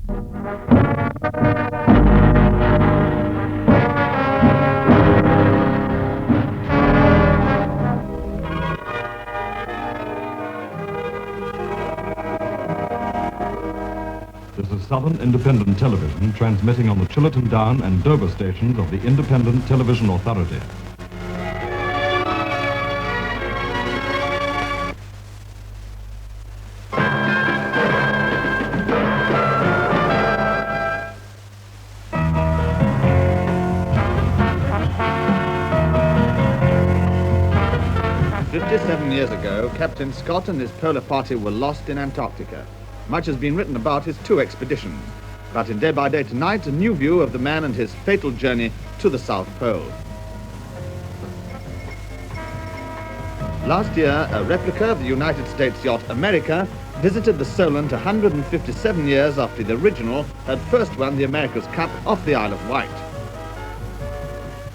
This is Southern Independent Television transmitting on the Chillerton Down and Dover stations of the Independent Television Authority. Years ago, Captain Scott and his polar party were lost in Antarctica. Much has been written about his two expeditions, but in Day by Day tonight, a new view of the man and his fatal journey to the South Pole. Last year, a replica of the United States yacht America visited the Solent 157 years after the original had first won the America's Cup off the Isle of Wight.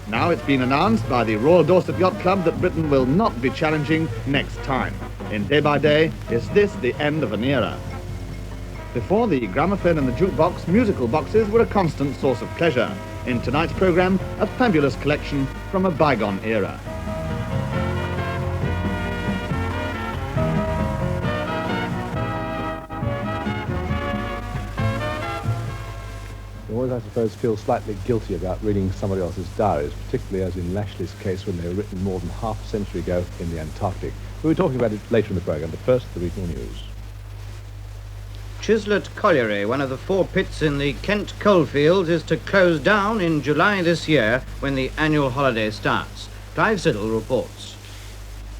Now it's been announced by the Royal Dorset Yacht Club that Britain will not be challenging next time. In Day by Day, is this the end of an era? Before the gramophone and the jukebox, musical boxes were a constant source of pleasure. In tonight's programme, a fabulous collection from a bygone era. Always, I suppose, feel slightly guilty about reading somebody else's diaries, particularly as in Lashley's case when they were written more than half a century ago in the Antarctic. We'll be talking about it later in the programme, but first, the regional news. Hullit Colliery, one of the 4 pits in the Kent coalfields, is to close down in July this year when the annual holiday starts. Clive Siddle reports.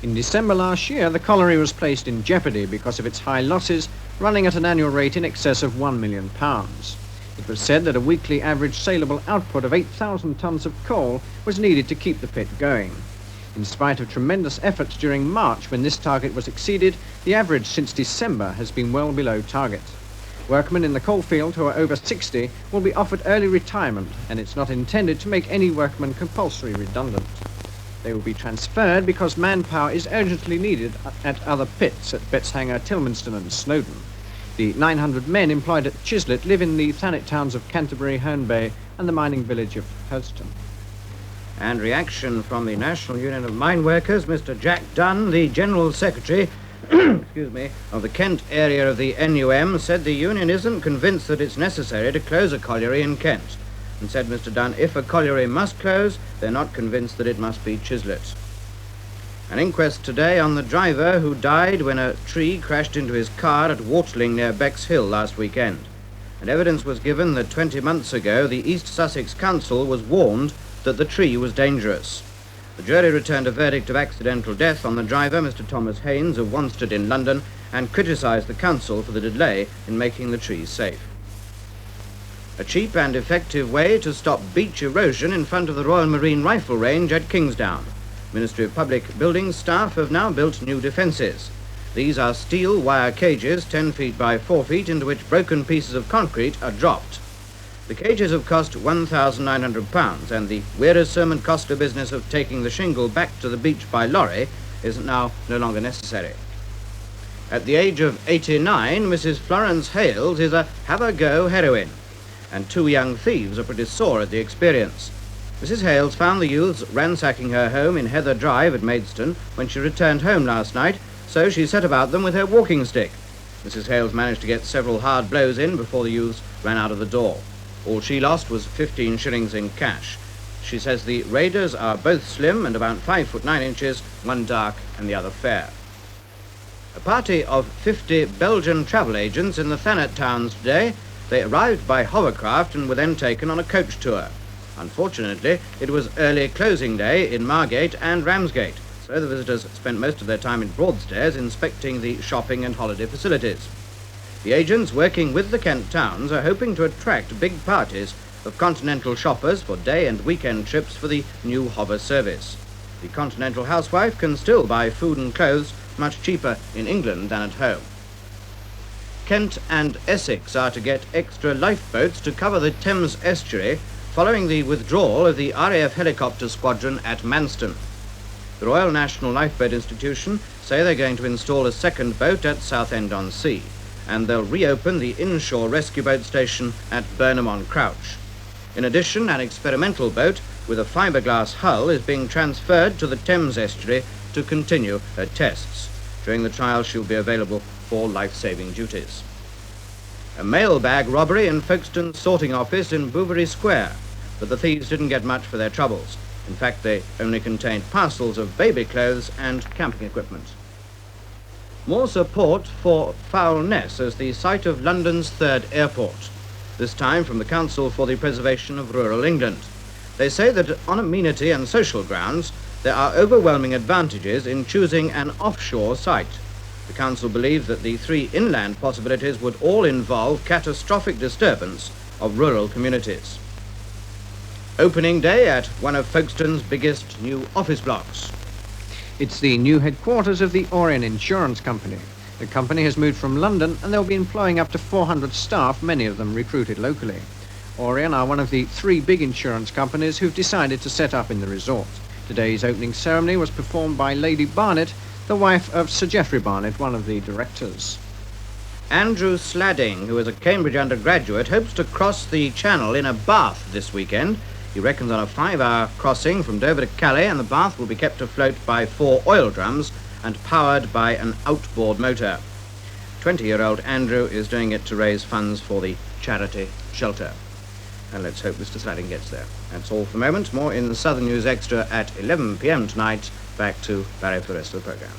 In December last year, the colliery was placed in jeopardy because of its high losses, running at an annual rate in excess of £1 million. It was said that a weekly average saleable output of 8,000 tonnes of coal was needed to keep the pit going. In spite of tremendous efforts during March when this target was exceeded, the average since December has been well below target. Workmen in the coalfield who are over 60 will be offered early retirement, and it's not intended to make any workmen compulsory redundant. They will be transferred because manpower is urgently needed at other pits at Betshanger, Tilmanston and Snowdon. The 900 men employed at Chislet live in the Thanet towns of Canterbury, Herne Bay and the mining village of Hudson. And reaction from the National Union of Mine Workers, Mr. Jack Dunn, the General Secretary of the Kent area of the NUM, said the union isn't convinced that it's necessary to close a colliery in Kent, and said, Mr. Dunn, if a colliery must close, they're not convinced that it must be Chislet. An inquest today on the driver who died when a tree crashed into his car at Wartling near Bexhill last weekend. And evidence was given that 20 months ago the East Sussex Council was warned that the tree was dangerous. The jury returned a verdict of accidental death on the driver, Mr. Thomas Haynes of Wanstead in London, and criticised the council for the delay in making the trees safe. A cheap and effective way to stop beach erosion in front of the Royal Marine Rifle Range at Kingsdown. Ministry of Public Buildings staff have now built new defences. These are steel wire cages 10 feet by 4 feet into which broken pieces of concrete are dropped. The cages have cost £1,900 and the wearisome and costly business of taking the shingle back to the beach by lorry is now no longer necessary. At the age of 89, Mrs. Florence Hales is a have-a-go heroine, and 2 young thieves are pretty sore at the experience. Mrs. Hales found the youths ransacking her home in Heather Drive at Maidstone when she returned home last night, so she set about them with her walking stick. Mrs. Hales managed to get several hard blows in before the youths ran out of the door. All she lost was 15 shillings in cash. She says the raiders are both slim and about 5 foot 9 inches, one dark and the other fair. A party of 50 Belgian travel agents in the Thanet towns today. They arrived by hovercraft and were then taken on a coach tour. Unfortunately, it was early closing day in Margate and Ramsgate, so the visitors spent most of their time in Broadstairs inspecting the shopping and holiday facilities. The agents working with the Kent towns are hoping to attract big parties of continental shoppers for day and weekend trips for the new hover service. The continental housewife can still buy food and clothes much cheaper in England than at home. Kent and Essex are to get extra lifeboats to cover the Thames estuary following the withdrawal of the RAF helicopter squadron at Manston. The Royal National Lifeboat Institution say they're going to install a second boat at Southend-on-Sea. and they'll reopen the inshore rescue boat station at Burnham-on-Crouch. In addition, an experimental boat with a fiberglass hull is being transferred to the Thames estuary to continue her tests. During the trial, she'll be available for life-saving duties. A mailbag robbery in Folkestone's sorting office in Bouverie Square, but the thieves didn't get much for their troubles. In fact, they only contained parcels of baby clothes and camping equipment. More support for Foulness as the site of London's third airport, this time from the Council for the Preservation of Rural England. They say that on amenity and social grounds, there are overwhelming advantages in choosing an offshore site. The Council believes that the three inland possibilities would all involve catastrophic disturbance of rural communities. Opening day at one of Folkestone's biggest new office blocks. It's the new headquarters of the Orient Insurance Company. The company has moved from London and they'll be employing up to 400 staff, many of them recruited locally. Orient are one of the three big insurance companies who've decided to set up in the resort. Today's opening ceremony was performed by Lady Barnett, the wife of Sir Geoffrey Barnett, one of the directors. Andrew Sladding, who is a Cambridge undergraduate, hopes to cross the Channel in a bath this weekend. He reckons on a 5-hour crossing from Dover to Calais, and the bath will be kept afloat by 4 oil drums and powered by an outboard motor. 20-year-old Andrew is doing it to raise funds for the charity shelter. And let's hope Mr. Sladding gets there. That's all for the moment. More in the Southern News Extra at 11 p.m. tonight. Back to Barry for the rest of the programme.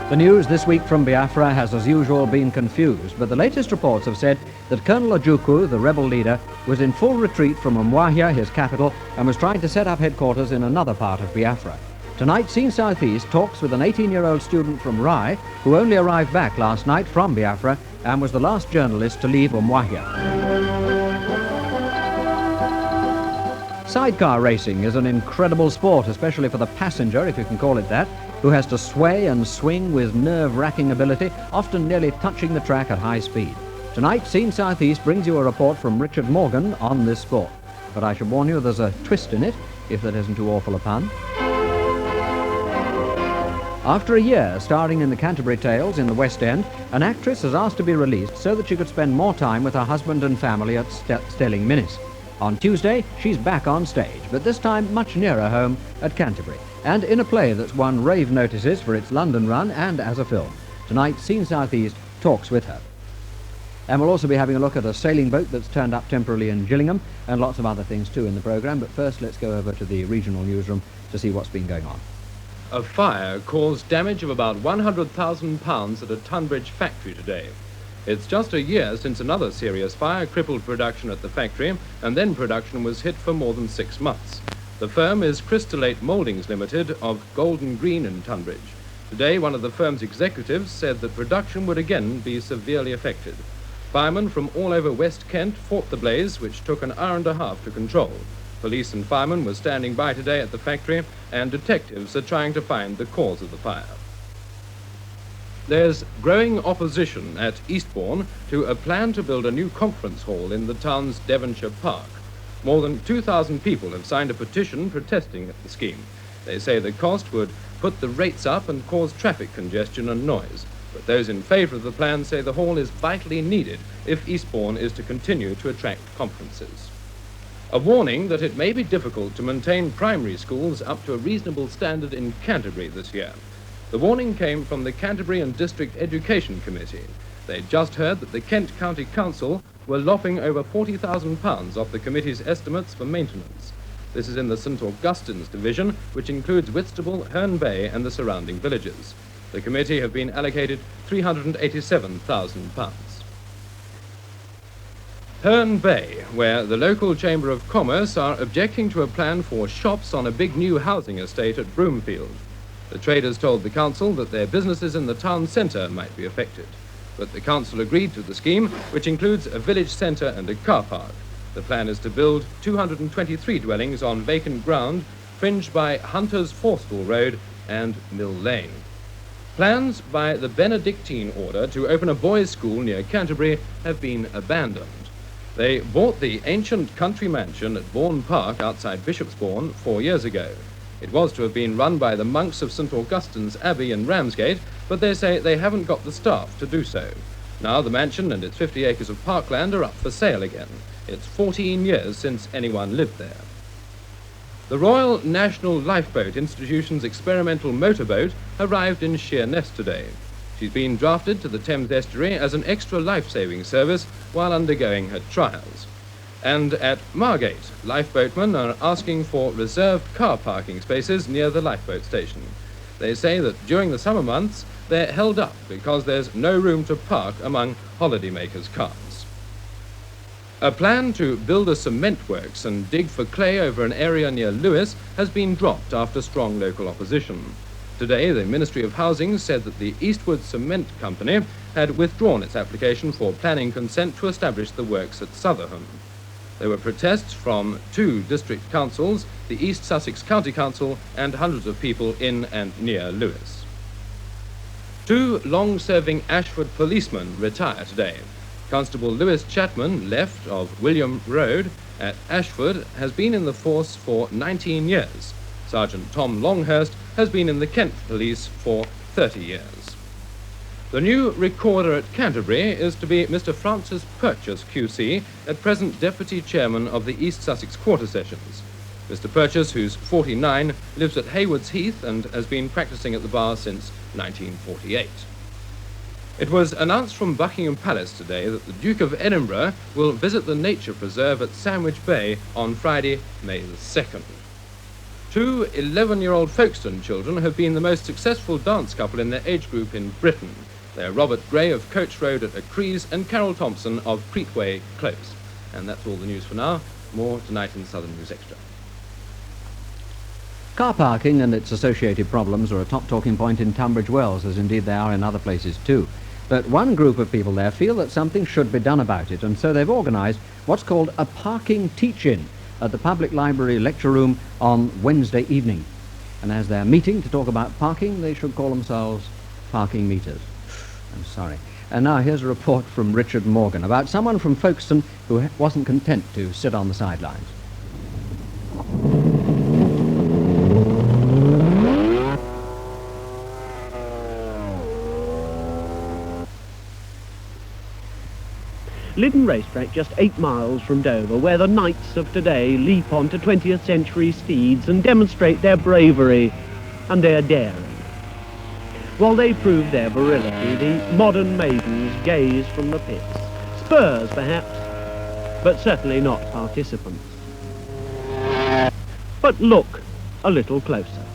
The news this week from Biafra has, as usual, been confused, but the latest reports have said that Colonel Ojukwu, the rebel leader, was in full retreat from Umuahia, his capital, and was trying to set up headquarters in another part of Biafra. Tonight, Scene Southeast talks with an 18-year-old student from Ryde, who only arrived back last night from Biafra and was the last journalist to leave Umuahia. Sidecar racing is an incredible sport, especially for the passenger, if you can call it that, who has to sway and swing with nerve-wracking ability, often nearly touching the track at high speed. Tonight, Scene Southeast brings you a report from Richard Morgan on this sport. But I should warn you, there's a twist in it, if that isn't too awful a pun. After a year starring in the Canterbury Tales in the West End, an actress has asked to be released so that she could spend more time with her husband and family at Stelling Minnis. On Tuesday, she's back on stage, but this time much nearer home at Canterbury, and in a play that's won rave notices for its London run and as a film. Tonight, Scene Southeast talks with her. And we'll also be having a look at a sailing boat that's turned up temporarily in Gillingham, and lots of other things too in the programme. But first, let's go over to the regional newsroom to see what's been going on. A fire caused damage of about £100,000 at a Tunbridge factory today. It's just a year since another serious fire crippled production at the factory, and then production was hit for more than 6 months. The firm is Crystallate Mouldings Limited of Golden Green in Tunbridge. Today, one of the firm's executives said that production would again be severely affected. Firemen from all over West Kent fought the blaze, which took an hour and a half to control. Police and firemen were standing by today at the factory, and detectives are trying to find the cause of the fire. There's growing opposition at Eastbourne to a plan to build a new conference hall in the town's Devonshire Park. More than 2,000 people have signed a petition protesting the scheme. They say the cost would put the rates up and cause traffic congestion and noise. But those in favour of the plan say the hall is vitally needed if Eastbourne is to continue to attract conferences. A warning that it may be difficult to maintain primary schools up to a reasonable standard in Canterbury this year. The warning came from the Canterbury and District Education Committee. They'd just heard that the Kent County Council were lopping over £40,000 off the committee's estimates for maintenance. This is in the St Augustine's division, which includes Whitstable, Herne Bay and the surrounding villages. The committee have been allocated £387,000. Herne Bay, where the local Chamber of Commerce are objecting to a plan for shops on a big new housing estate at Broomfield. The traders told the council that their businesses in the town centre might be affected. But the council agreed to the scheme, which includes a village centre and a car park. The plan is to build 223 dwellings on vacant ground, fringed by Hunter's Forstall Road and Mill Lane. Plans by the Benedictine order to open a boys' school near Canterbury have been abandoned. They bought the ancient country mansion at Bourne Park outside Bishopsbourne 4 years ago. It was to have been run by the monks of St. Augustine's Abbey in Ramsgate, but they say they haven't got the staff to do so. Now the mansion and its 50 acres of parkland are up for sale again. It's 14 years since anyone lived there. The Royal National Lifeboat Institution's experimental motorboat arrived in Sheerness today. She's been drafted to the Thames estuary as an extra life-saving service while undergoing her trials. And at Margate, lifeboatmen are asking for reserved car parking spaces near the lifeboat station. They say that during the summer months, they're held up because there's no room to park among holidaymakers' cars. A plan to build a cement works and dig for clay over an area near Lewes has been dropped after strong local opposition. Today, the Ministry of Housing said that the Eastwood Cement Company had withdrawn its application for planning consent to establish the works at Sotherham. There were protests from 2 district councils, the East Sussex County Council, and hundreds of people in and near Lewes. 2 long-serving Ashford policemen retire today. Constable Lewis Chapman, left of William Road at Ashford, has been in the force for 19 years. Sergeant Tom Longhurst has been in the Kent Police for 30 years. The new recorder at Canterbury is to be Mr. Francis Purchas, QC, at present Deputy Chairman of the East Sussex Quarter Sessions. Mr. Purchas, who's 49, lives at Haywards Heath and has been practising at the bar since 1948. It was announced from Buckingham Palace today that the Duke of Edinburgh will visit the nature preserve at Sandwich Bay on Friday, May the 2nd. 2 11-year-old Folkestone children have been the most successful dance couple in their age group in Britain. They're Robert Gray of Coach Road at Acrees and Carol Thompson of Creetway Close. And that's all the news for now. More tonight in Southern News Extra. Car parking and its associated problems are a top talking point in Tunbridge Wells, as indeed they are in other places too. But one group of people there feel that something should be done about it, and so they've organised what's called a parking teach-in at the Public Library lecture room on Wednesday evening. And as they're meeting to talk about parking, they should call themselves parking meters. I'm sorry. And now here's a report from Richard Morgan about someone from Folkestone who wasn't content to sit on the sidelines. Lyddon Racetrack, just 8 miles from Dover, where the knights of today leap onto 20th century steeds and demonstrate their bravery and their daring. While they prove their virility, the modern maidens gaze from the pits. Spurs, perhaps, but certainly not participants. But look a little closer.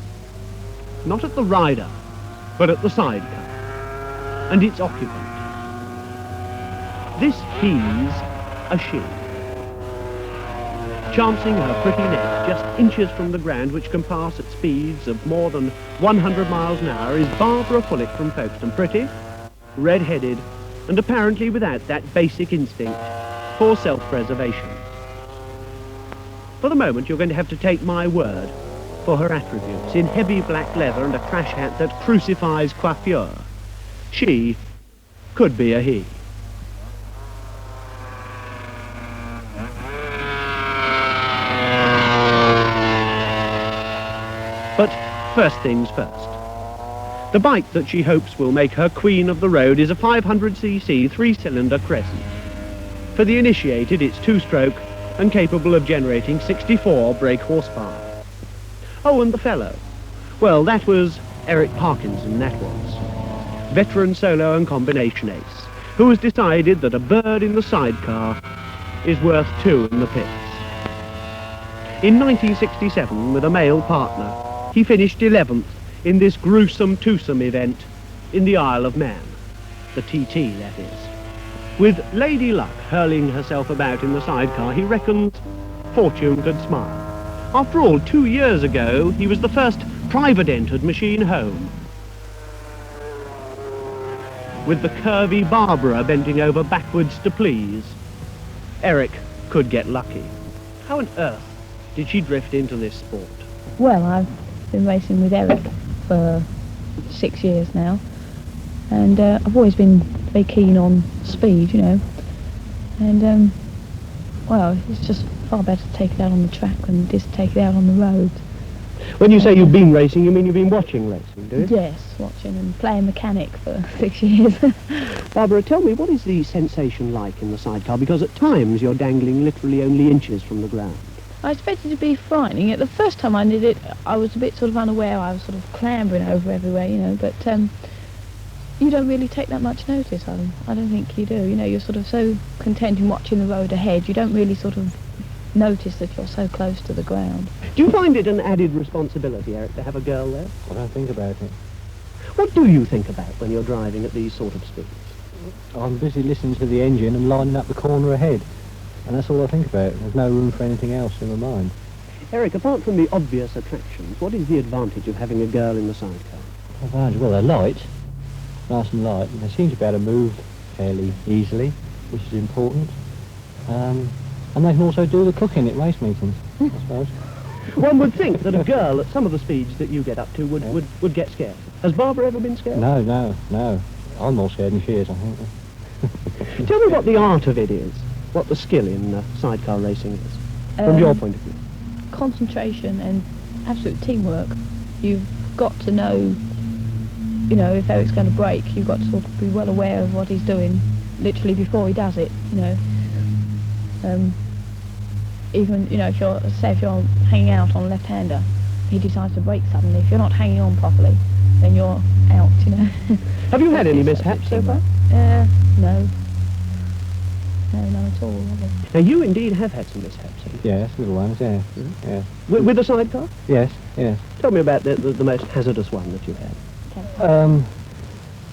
Not at the rider, but at the sidecar, and its occupant. This he's a she. Chancing her pretty neck just inches from the ground, which can pass at speeds of more than 100 miles an hour, is Barbara Hullit from Folkestone. Pretty, red-headed, and apparently without that basic instinct for self-preservation. For the moment, you're going to have to take my word for her attributes. In heavy black leather and a crash hat that crucifies coiffure, she could be a he. But first things first. The bike that she hopes will make her queen of the road is a 500cc 3-cylinder Crescent. For the initiated, it's 2-stroke and capable of generating 64 brake horsepower. Oh, and the fellow. Well, that was Eric Parkinson, that was. Veteran solo and combination ace, who has decided that a bird in the sidecar is worth 2 in the pits. In 1967, with a male partner, he finished 11th in this gruesome twosome event in the Isle of Man, the TT, that is. With Lady Luck hurling herself about in the sidecar, he reckons fortune could smile. After all, 2 years ago, he was the first private-entered machine home. With the curvy Barbara bending over backwards to please, Eric could get lucky. How on earth did she drift into this sport? Well, I've been racing with Eric for 6 years now, And I've always been very keen on speed, you know. And, well, it's just far better to take it out on the track than just take it out on the road. When you say you've been racing, you mean you've been watching racing, do you? Yes, watching and playing mechanic for 6 years. Barbara, tell me, what is the sensation like in the sidecar? Because at times you're dangling literally only inches from the ground. I expected it to be frightening. The first time I did it, I was a bit sort of unaware. I was sort of clambering over everywhere, you know, but you don't really take that much notice of them. I don't think you do. You know, you're sort of so content in watching the road ahead, you don't really sort of notice that you're so close to the ground. Do you find it an added responsibility, Eric, to have a girl there? I don't think about it. What do you think about when you're driving at these sort of speeds? I'm busy listening to the engine and lining up the corner ahead. And that's all I think about. There's no room for anything else in my mind. Eric, apart from the obvious attractions, what is the advantage of having a girl in the sidecar? Advantage? Well, they're light. Nice and light. And they seem to be able to move fairly easily, which is important. And they can also do the cooking at race meetings, I suppose. One would think that a girl at some of the speeds that you get up to would get scared. Has Barbara ever been scared? No. I'm more scared than she is, I think. Tell me what the art of it is, what the skill in sidecar racing is, from your point of view. Concentration and absolute teamwork. You've got to know, you know, if Eric's going to brake, you've got to sort of be well aware of what he's doing, literally before he does it, you know. Even, you know, if you're hanging out on a left-hander, he decides to brake suddenly. If you're not hanging on properly, then you're out, you know. Have you had any mishaps so far? No. No, none at all. Now, you indeed have had some mishaps, haven't you? Yes, little ones, yeah. Yeah. With a sidecar? Yes. Tell me about the most hazardous one that you had. Okay.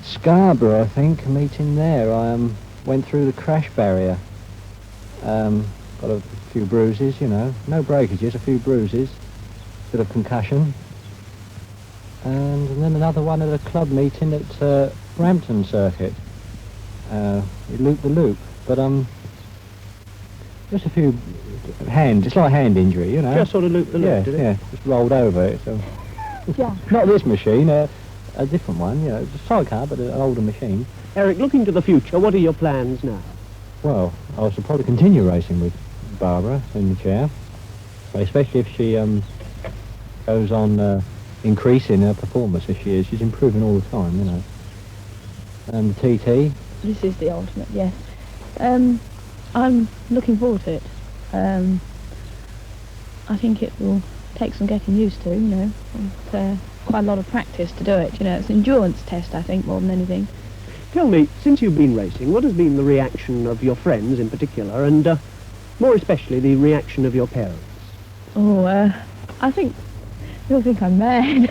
Scarborough, I think, meeting there. I went through the crash barrier. Got a few bruises, you know. No breakages, a few bruises. Bit of concussion. And then another one at a club meeting at Brampton Circuit. It looped the loop. But, just a few it's like a hand injury, you know. Just sort of looped the loop, did it? Yeah, just rolled over it. So. Yeah. Not this machine, a different one, you know. It's a sidecar, but an older machine. Eric, looking to the future, what are your plans now? Well, I should probably continue racing with Barbara in the chair, especially if she goes on increasing her performance as she is. She's improving all the time, you know. And the TT. This is the ultimate, yes. I'm looking forward to it. I think it will take some getting used to, you know. It's, quite a lot of practice to do it, you know. It's an endurance test, I think, more than anything. Tell me, since you've been racing, what has been the reaction of your friends in particular, and more especially the reaction of your parents? Oh, I think they'll think I'm mad.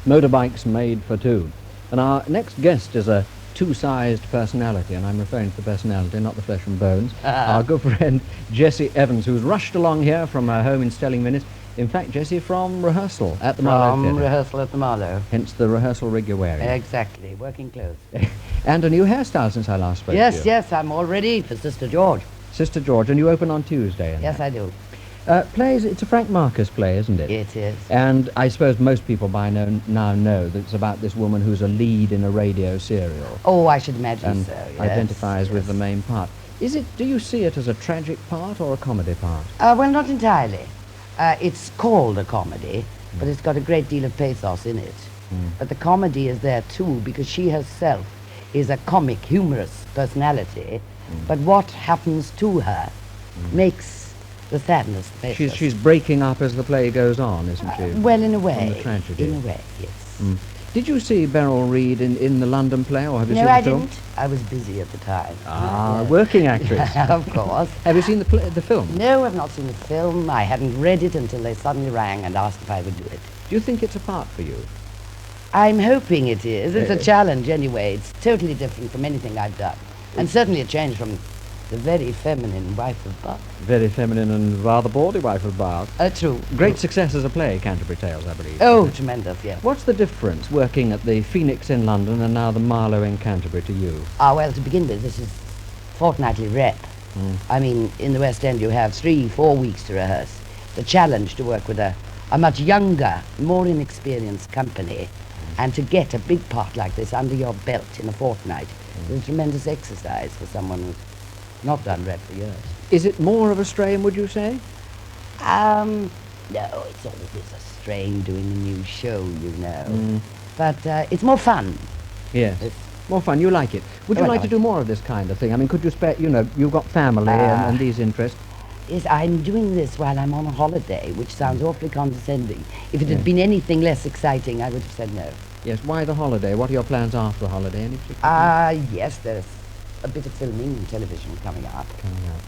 Motorbikes made for two. And our next guest is a two-sized personality, and I'm referring to the personality, not the flesh and bones. Our good friend Jessie Evans, who's rushed along here from her home in Stelling Minnis. In fact, Jessie, from rehearsal at the Marlow Theatre. Rehearsal at the Marlow. Hence the rehearsal rig you're wearing. Exactly, working clothes. And a new hairstyle since I last spoke to you. Yes, I'm all ready for Sister George. Sister George, and you open on Tuesday. Yes, I do. Plays, it's a Frank Marcus play, isn't it? It is. And I suppose most people by now know that it's about this woman who's a lead in a radio serial. Oh, I should imagine and so, yes. Identifies with the main part. Do you see it as a tragic part or a comedy part? Well, not entirely. It's called a comedy, but it's got a great deal of pathos in it. But the comedy is there too, because she herself is a comic, humorous personality, but what happens to her makes the sadness pathos. She's breaking up as the play goes on, isn't she? Well, in a way. From the tragedy. In a way, yes. Did you see Beryl Reid in the London play, or have you seen the No, I film? didn't. I was busy at the time. Working actress. Of course. Have you seen the film? No, I've not seen the film. I hadn't read it until they suddenly rang and asked if I would do it. Do you think it's a part for you? I'm hoping it is. It's a challenge anyway. It's totally different from anything I've done. And certainly a change from the very feminine wife of Bath. Very feminine and rather bawdy wife of Bath. True. Great success as a play, Canterbury Tales, I believe. Oh, tremendous, yes. What's the difference working at the Phoenix in London and now the Marlow in Canterbury to you? Well, to begin with, this is fortnightly rep. I mean, in the West End you have 3-4 weeks to rehearse. The challenge to work with a much younger, more inexperienced company And to get a big part like this under your belt in a fortnight is a tremendous exercise for someone who's not done red for years. Is it more of a strain, would you say? No, it's always a strain doing a new show, you know. But it's more fun. Yes. More fun. You like it. Would you like to do more of this kind of thing? I mean, could you spare, you've got family and these interests. Yes, I'm doing this while I'm on a holiday, which sounds awfully condescending. If it had been anything less exciting, I would have said no. Yes, why the holiday? What are your plans after the holiday? Any particular Yes, there's a bit of filming and television coming up.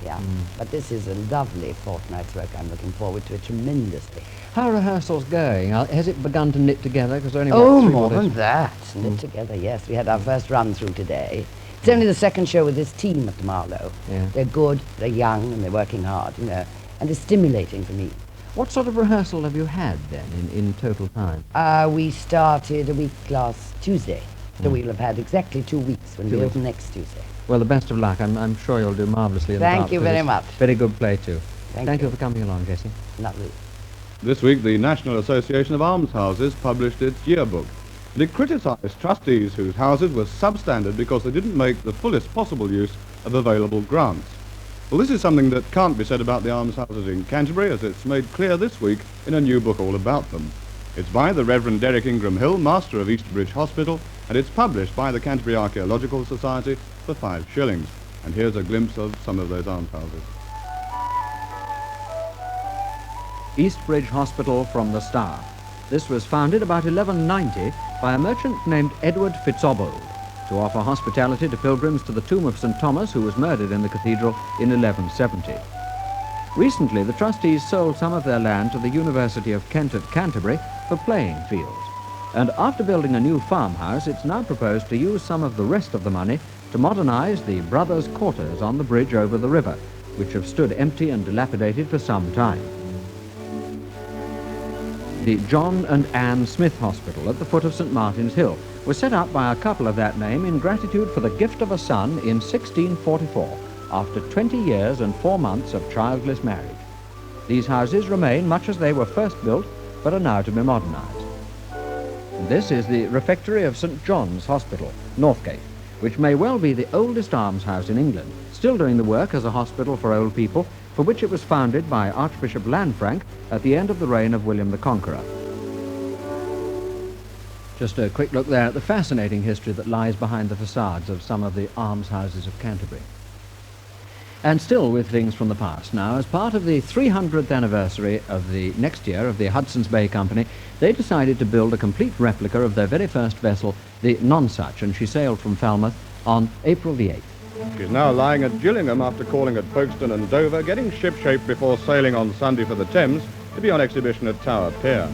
Yeah. But this is a lovely fortnight's work. I'm looking forward to it tremendously. How are rehearsals going? Has it begun to knit together? Because only more than that. Knit together, yes. We had our first run through today. It's only the second show with this team at the Marlow. Yeah. They're good, they're young, and they're working hard, and it's stimulating for me. What sort of rehearsal have you had then in total time? We started a week last Tuesday, so we'll have had exactly 2 weeks when we open next Tuesday. Well, the best of luck. I'm sure you'll do marvellously. Thank you very much. Very good play too. Thank you for coming along, Jesse. Lovely. This week, the National Association of Alms Houses published its yearbook. And it criticised trustees whose houses were substandard because they didn't make the fullest possible use of available grants. Well, this is something that can't be said about the alms houses in Canterbury, as it's made clear this week in a new book all about them. It's by the Reverend Derek Ingram Hill, Master of Eastbridge Hospital, and it's published by the Canterbury Archaeological Society for 5 shillings. And here's a glimpse of some of those almshouses. Eastbridge Hospital from the Star. This was founded about 1190 by a merchant named Edward Fitzobold to offer hospitality to pilgrims to the tomb of St. Thomas, who was murdered in the cathedral in 1170. Recently, the trustees sold some of their land to the University of Kent at Canterbury for playing fields. And after building a new farmhouse, it's now proposed to use some of the rest of the money to modernize the brothers' quarters on the bridge over the river, which have stood empty and dilapidated for some time. The John and Anne Smith Hospital at the foot of St. Martin's Hill was set up by a couple of that name in gratitude for the gift of a son in 1644, after 20 years and 4 months of childless marriage. These houses remain much as they were first built, but are now to be modernized. This is the refectory of St. John's Hospital, Northgate, which may well be the oldest almshouse in England, still doing the work as a hospital for old people, for which it was founded by Archbishop Lanfranc at the end of the reign of William the Conqueror. Just a quick look there at the fascinating history that lies behind the facades of some of the almshouses of Canterbury. And still with things from the past now, as part of the 300th anniversary of the next year of the Hudson's Bay Company, they decided to build a complete replica of their very first vessel, the Nonesuch, and she sailed from Falmouth on April the 8th. She's now lying at Gillingham after calling at Folkestone and Dover, getting shipshape before sailing on Sunday for the Thames to be on exhibition at Tower Pier.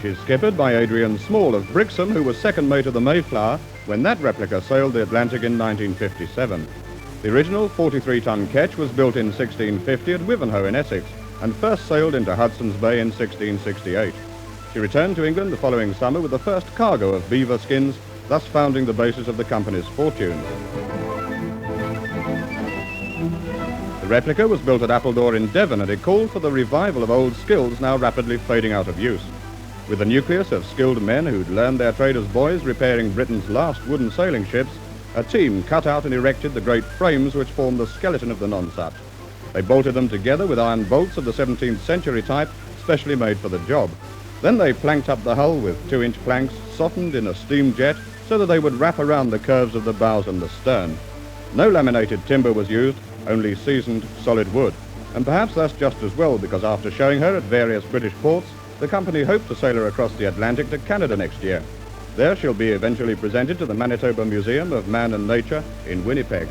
She's skippered by Adrian Small of Brixham, who was second mate of the Mayflower when that replica sailed the Atlantic in 1957. The original 43-ton ketch was built in 1650 at Wivenhoe in Essex and first sailed into Hudson's Bay in 1668. She returned to England the following summer with the first cargo of beaver skins, thus founding the basis of the company's fortunes. The replica was built at Appledore in Devon, and it called for the revival of old skills now rapidly fading out of use. With a nucleus of skilled men who'd learned their trade as boys repairing Britain's last wooden sailing ships, a team cut out and erected the great frames which form the skeleton of the Nonesuch. They bolted them together with iron bolts of the 17th century type, specially made for the job. Then they planked up the hull with 2-inch planks, softened in a steam jet so that they would wrap around the curves of the bows and the stern. No laminated timber was used, only seasoned solid wood. And perhaps that's just as well, because after showing her at various British ports, the company hoped to sail her across the Atlantic to Canada next year. There she'll be eventually presented to the Manitoba Museum of Man and Nature in Winnipeg.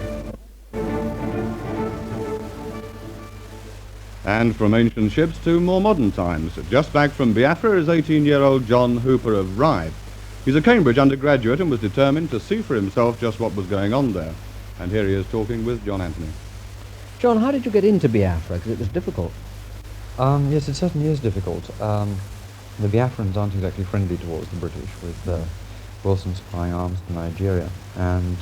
And from ancient ships to more modern times, just back from Biafra is 18-year-old John Hopper of Ryde. He's a Cambridge undergraduate and was determined to see for himself just what was going on there. And here he is talking with John Anthony. John, how did you get into Biafra? Because it was difficult. Yes, it certainly is difficult. The Biafrans aren't exactly friendly towards the British, with Wilson supplying arms to Nigeria. And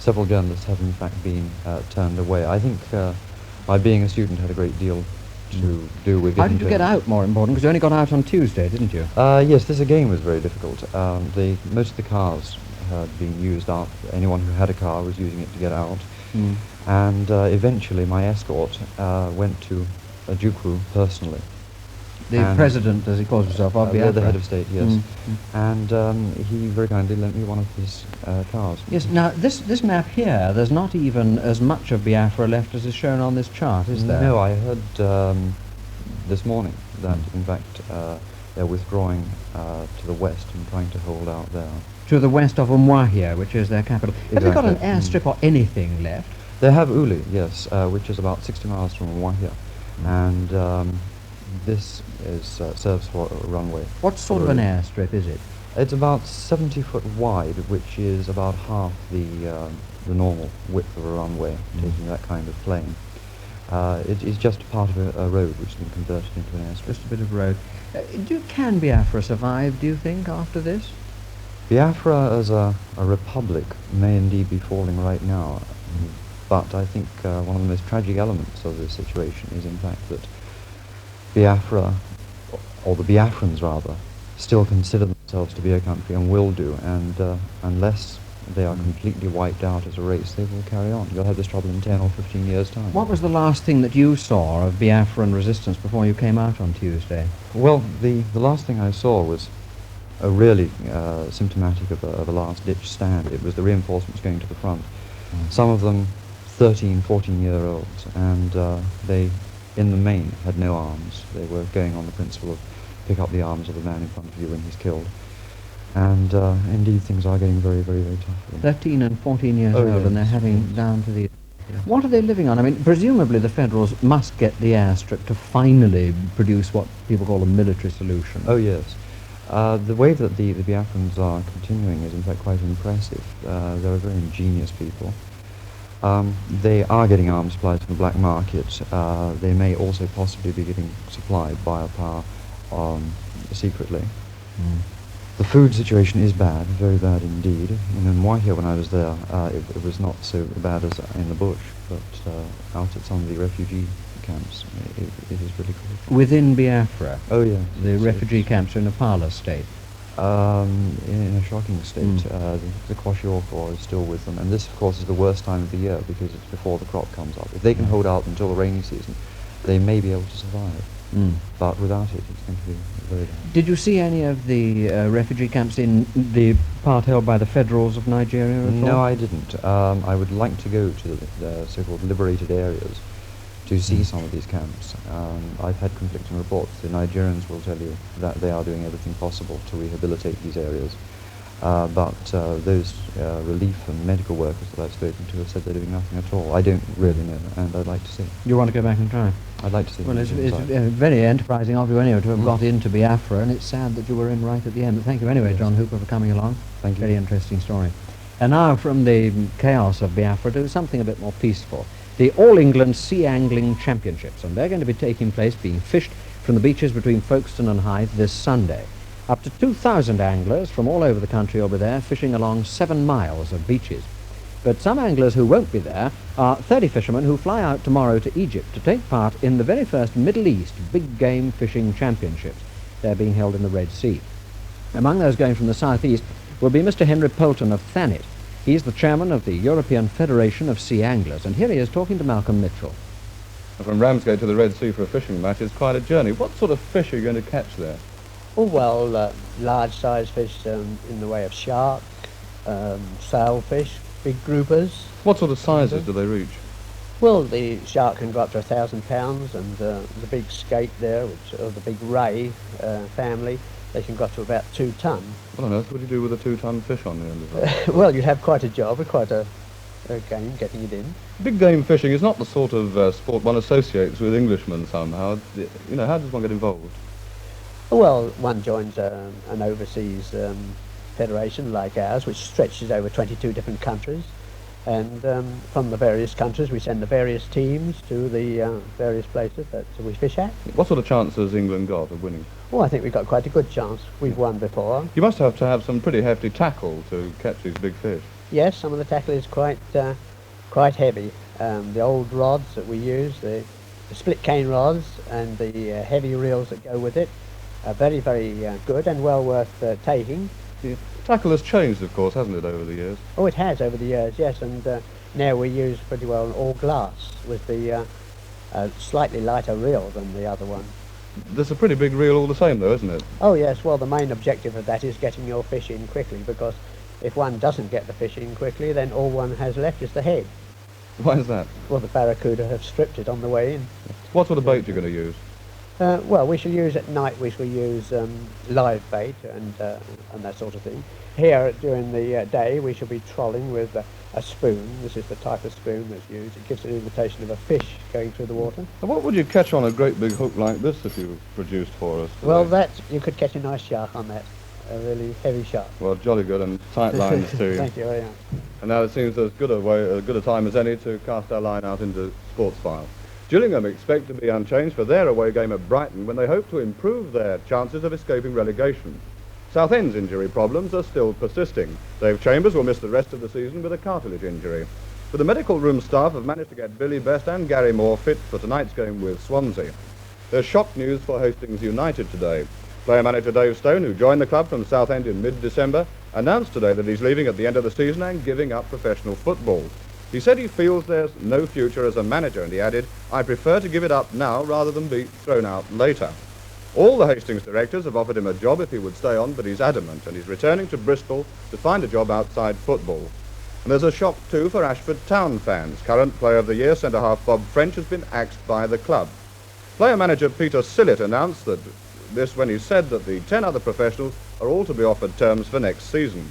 several journalists have in fact been turned away. I think my being a student had a great deal to do with... How did you get out, more important? Because you only got out on Tuesday, didn't you? Yes, this again was very difficult. Most of the cars had been used up. Anyone who had a car was using it to get out. And eventually my escort went to Ojukwu personally. The president, as he calls himself, of Biafra. The head of state, yes. And he very kindly lent me one of his cars. Yes, now this map here, there's not even as much of Biafra left as is shown on this chart, is there? No, I heard this morning that in fact they're withdrawing to the west and trying to hold out there. To the west of Umuahia, which is their capital. Exactly. Have they got an airstrip or anything left? They have Uli, yes, which is about 60 miles from Umuahia. And this serves for a runway. What sort of an airstrip is it? It's about 70 foot wide, which is about half the normal width of a runway, taking that kind of plane. It is just part of a road which has been converted into an airstrip. Just a bit of road. Can Biafra survive, do you think, after this? Biafra as a republic may indeed be falling right now, but I think one of the most tragic elements of this situation is in fact that Biafra, or the Biafrans rather, still consider themselves to be a country and will do, and unless they are completely wiped out as a race, they will carry on. You'll have this trouble in 10 or 15 years' time. What was the last thing that you saw of Biafran resistance before you came out on Tuesday? Well, the last thing I saw was really symptomatic of a last-ditch stand. It was the reinforcements going to the front. Some of them 13, 14-year-olds, and they, in the main, had no arms. They were going on the principle of pick up the arms of the man in front of you when he's killed. And indeed, things are getting very, very, very tough. 13 and 14 years old, yes, and they're heading down to the... What are they living on? I mean, presumably the Federals must get the airstrip to finally produce what people call a military solution. Oh, yes. The way that the Biafrans are continuing is, in fact, quite impressive. They're very ingenious people. They are getting arms supplies from the black market. They may also possibly be getting supplied biopower secretly. The food situation is bad, very bad indeed. And in Umuahia, when I was there, it was not so bad as in the bush, but out at some of the refugee camps, it is really critical. Within Biafra? Oh, yeah. The refugee camps are in a parlous state? In a shocking state. The Kwashiorkor is still with them, and this, of course, is the worst time of the year because it's before the crop comes up. If they can hold out until the rainy season, they may be able to survive. But without it, it's going to be very bad. Did you see any of the refugee camps in the part held by the Federals of Nigeria at all? No, I didn't. I would like to go to the so-called liberated areas to see some of these camps. I've had conflicting reports. The Nigerians will tell you that they are doing everything possible to rehabilitate these areas. But those relief and medical workers that I've spoken to have said they're doing nothing at all. I don't really know, and I'd like to see. You want to go back and try? I'd like to see. Well, it's very enterprising of you anyway to have got into Biafra, and it's sad that you were in right at the end. But thank you anyway, John Hopper, for coming along. Thank you. Very interesting story. And now from the chaos of Biafra to something a bit more peaceful. The All England Sea Angling Championships, and they're going to be taking place, being fished from the beaches between Folkestone and Hyde this Sunday. Up to 2,000 anglers from all over the country will be there, fishing along 7 miles of beaches. But some anglers who won't be there are 30 fishermen who fly out tomorrow to Egypt to take part in the very first Middle East big game fishing championships. They're being held in the Red Sea. Among those going from the southeast will be Mr. Henry Poulton of Thanet. He's the chairman of the European Federation of Sea Anglers, and here he is talking to Malcolm Mitchell. From Ramsgate to the Red Sea for a fishing match is quite a journey. What sort of fish are you going to catch there? Oh, well, large-sized fish in the way of shark, sailfish, big groupers. What sort of sizes do they reach? Well, the shark can go up to 1,000 pounds, and the big skate there, which are the big ray family, they can go up to about 2 ton. What on earth would you do with a 2-ton fish on the end of it? Well, you'd have quite a job, quite a game getting it in. Big game fishing is not the sort of sport one associates with Englishmen somehow. You know, how does one get involved? Well, one joins an overseas federation like ours, which stretches over 22 different countries. And from the various countries, we send the various teams to the various places that we fish at. What sort of chance has England got of winning? Well, I think we've got quite a good chance. We've won before. You must have to have some pretty hefty tackle to catch these big fish. Yes, some of the tackle is quite heavy. The old rods that we use, the split cane rods and the heavy reels that go with it are very, very good and well worth taking. The tackle has changed, of course, hasn't it, over the years? Oh, it has over the years, yes, and now we use pretty well all glass with the slightly lighter reel than the other one. There's a pretty big reel all the same, though, isn't it? Oh yes, well the main objective of that is getting your fish in quickly, because if one doesn't get the fish in quickly, then all one has left is the head. Why is that? Well, the barracuda have stripped it on the way in. What sort of bait are you going to use? Well, we shall use at night, we shall use live bait and that sort of thing. Here, during the day, we shall be trolling with a spoon. This is the type of spoon that's used. It gives an imitation of a fish going through the water. And what would you catch on a great big hook like this if you produced for us today? Well, that, you could catch a nice shark on that, a really heavy shark. Well, jolly good, and tight lines too. Thank you very much. And now it seems as good a time as any to cast our line out into sports file. Gillingham expect to be unchanged for their away game at Brighton when they hope to improve their chances of escaping relegation. Southend's injury problems are still persisting. Dave Chambers will miss the rest of the season with a cartilage injury. But the medical room staff have managed to get Billy Best and Gary Moore fit for tonight's game with Swansea. There's shock news for Hastings United today. Player manager Dave Stone, who joined the club from Southend in mid-December, announced today that he's leaving at the end of the season and giving up professional football. He said he feels there's no future as a manager, and he added, "I prefer to give it up now rather than be thrown out later." All the Hastings directors have offered him a job if he would stay on, but he's adamant, and he's returning to Bristol to find a job outside football. And there's a shock too for Ashford Town fans. Current Player of the Year centre-half Bob French has been axed by the club. Player manager Peter Sillett announced this when he said that the 10 other professionals are all to be offered terms for next season.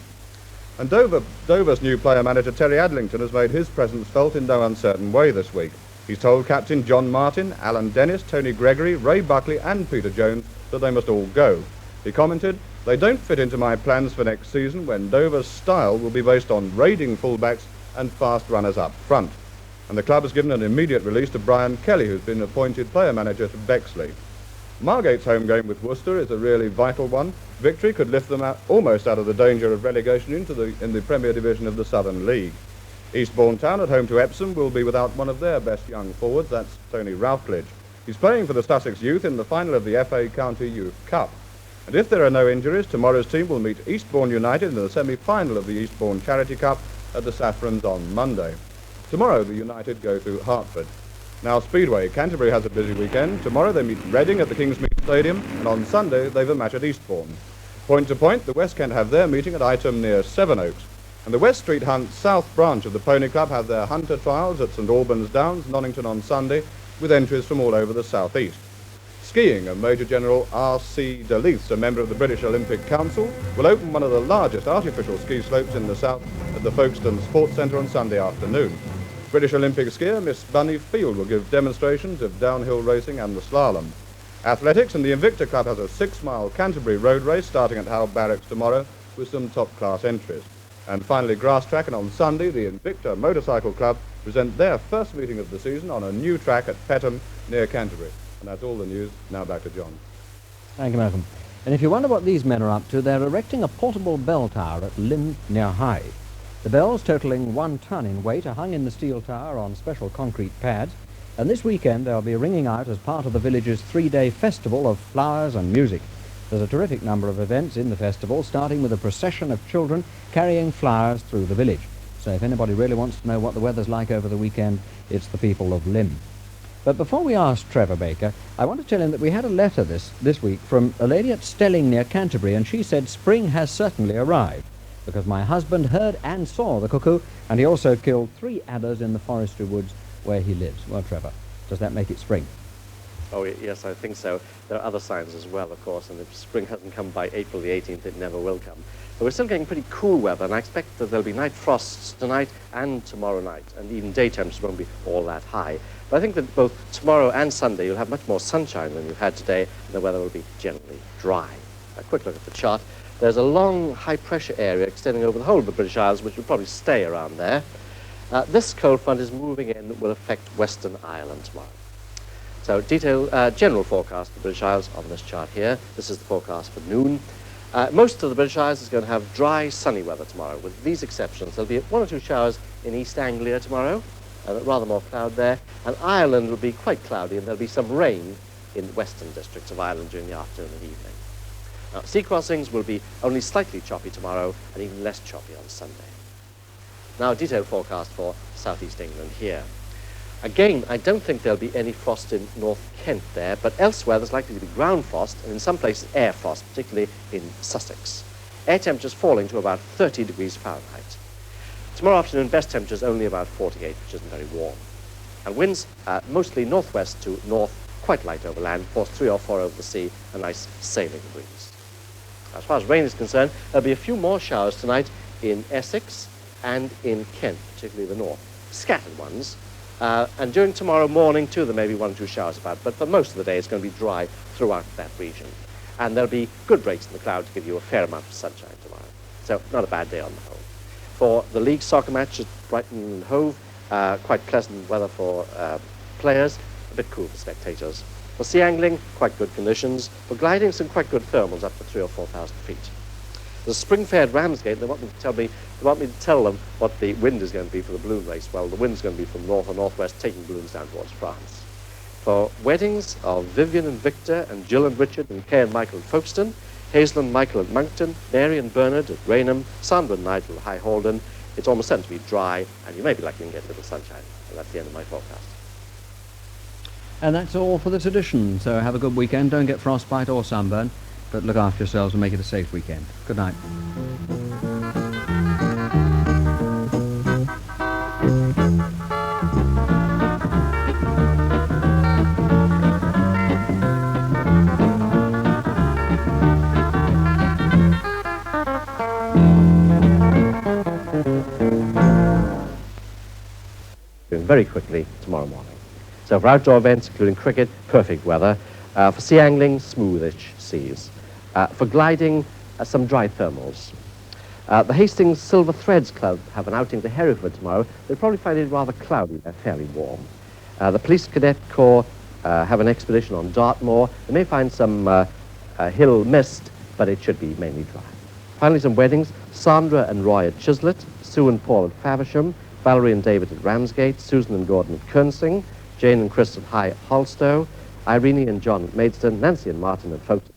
And Dover's new player manager Terry Adlington has made his presence felt in no uncertain way this week. He's told captain John Martin, Alan Dennis, Tony Gregory, Ray Buckley and Peter Jones that they must all go. He commented, "They don't fit into my plans for next season when Dover's style will be based on raiding fullbacks and fast runners up front." And the club has given an immediate release to Brian Kelly, who's been appointed player manager to Bexley. Margate's home game with Worcester is a really vital one. Victory could lift them almost out of the danger of relegation in the Premier Division of the Southern League. Eastbourne Town at home to Epsom will be without one of their best young forwards, that's Tony Routledge. He's playing for the Sussex Youth in the final of the FA County Youth Cup. And if there are no injuries, tomorrow's team will meet Eastbourne United in the semi-final of the Eastbourne Charity Cup at the Saffrons on Monday. Tomorrow the United go to Hertford. Now Speedway, Canterbury has a busy weekend. Tomorrow they meet Reading at the Kingsmead Stadium, and on Sunday they've a match at Eastbourne. Point to point, the West Kent have their meeting at Ightham near Sevenoaks. And the West Street Hunt South branch of the Pony Club have their hunter trials at St Albans Downs, Nonnington on Sunday, with entries from all over the southeast. Skiing, and Major General R.C. DeLeaths, a member of the British Olympic Council, will open one of the largest artificial ski slopes in the south at the Folkestone Sports Centre on Sunday afternoon. British Olympic skier Miss Bunny Field will give demonstrations of downhill racing and the slalom. Athletics, and the Invicta Club has a 6-mile Canterbury road race starting at Howe Barracks tomorrow with some top-class entries. And finally, grass track, and on Sunday the Invicta Motorcycle Club present their first meeting of the season on a new track at Peckham near Canterbury. And that's all the news. Now back to John. Thank you, Malcolm. And if you wonder what these men are up to, they're erecting a portable bell tower at Lymm near Hyde. The bells, totalling 1 ton in weight, are hung in the steel tower on special concrete pads, and this weekend they'll be ringing out as part of the village's 3-day festival of flowers and music. There's a terrific number of events in the festival, starting with a procession of children carrying flowers through the village. So if anybody really wants to know what the weather's like over the weekend, it's the people of Lymm. But before we ask Trevor Baker, I want to tell him that we had a letter this week from a lady at Stelling near Canterbury, and she said spring has certainly arrived, because my husband heard and saw the cuckoo, and he also killed 3 adders in the forestry woods where he lives. Well, Trevor, does that make it spring? Oh, yes, I think so. There are other signs as well, of course, and if spring hasn't come by April the 18th, it never will come. But we're still getting pretty cool weather, and I expect that there'll be night frosts tonight and tomorrow night, and even day temperatures won't be all that high. But I think that both tomorrow and Sunday you'll have much more sunshine than you've had today, and the weather will be generally dry. A quick look at the chart. There's a long high-pressure area extending over the whole of the British Isles, which will probably stay around there. This cold front is moving in, will affect Western Ireland tomorrow. So general forecast for the British Isles on this chart here. This is the forecast for noon. Most of the British Isles is going to have dry, sunny weather tomorrow, with these exceptions. There'll be 1 or 2 showers in East Anglia tomorrow, rather more cloud there, and Ireland will be quite cloudy, and there'll be some rain in western districts of Ireland during the afternoon and evening. Now, sea crossings will be only slightly choppy tomorrow, and even less choppy on Sunday. Now, a detailed forecast for southeast England here. Again, I don't think there'll be any frost in North Kent there, but elsewhere there's likely to be ground frost, and in some places air frost, particularly in Sussex. Air temperatures falling to about 30 degrees Fahrenheit. Tomorrow afternoon, best temperatures only about 48, which isn't very warm. And winds mostly northwest to north, quite light over land, force 3 or 4 over the sea, a nice sailing breeze. As far as rain is concerned, there'll be a few more showers tonight in Essex and in Kent, particularly the north. Scattered ones. And during tomorrow morning, too, there may be 1 or 2 showers about, but for most of the day, it's going to be dry throughout that region. And there'll be good breaks in the cloud to give you a fair amount of sunshine tomorrow. So, not a bad day on the whole. For the league soccer match at Brighton and Hove, quite pleasant weather for players, a bit cool for spectators. For sea angling, quite good conditions. For gliding, some quite good thermals up to 3,000 or 4,000 feet. The spring fair at Ramsgate, they want me to tell them what the wind is going to be for the balloon race. Well, the wind's going to be from north or northwest, taking balloons down towards France. For weddings of Vivian and Victor, and Jill and Richard, and Kay and Michael at Folkestone, Hazel and Michael at Monkton, Mary and Bernard at Raynham, Sandra and Nigel at High Holden, it's almost certain to be dry, and you may be lucky to get a little sunshine. And that's the end of my forecast. And that's all for this edition. So have a good weekend. Don't get frostbite or sunburn, but look after yourselves and make it a safe weekend. Good night. Very quickly tomorrow morning. So for outdoor events, including cricket, perfect weather. For sea angling, smoothish seas. For gliding, some dry thermals. The Hastings Silver Threads Club have an outing to Hereford tomorrow. They'll probably find it rather cloudy and fairly warm. The Police Cadet Corps have an expedition on Dartmoor. They may find some hill mist, but it should be mainly dry. Finally, some weddings. Sandra and Roy at Chislett, Sue and Paul at Faversham, Valerie and David at Ramsgate, Susan and Gordon at Kernsing, Jane and Chris at High Holstow, Irene and John at Maidstone, Nancy and Martin at Folkestone.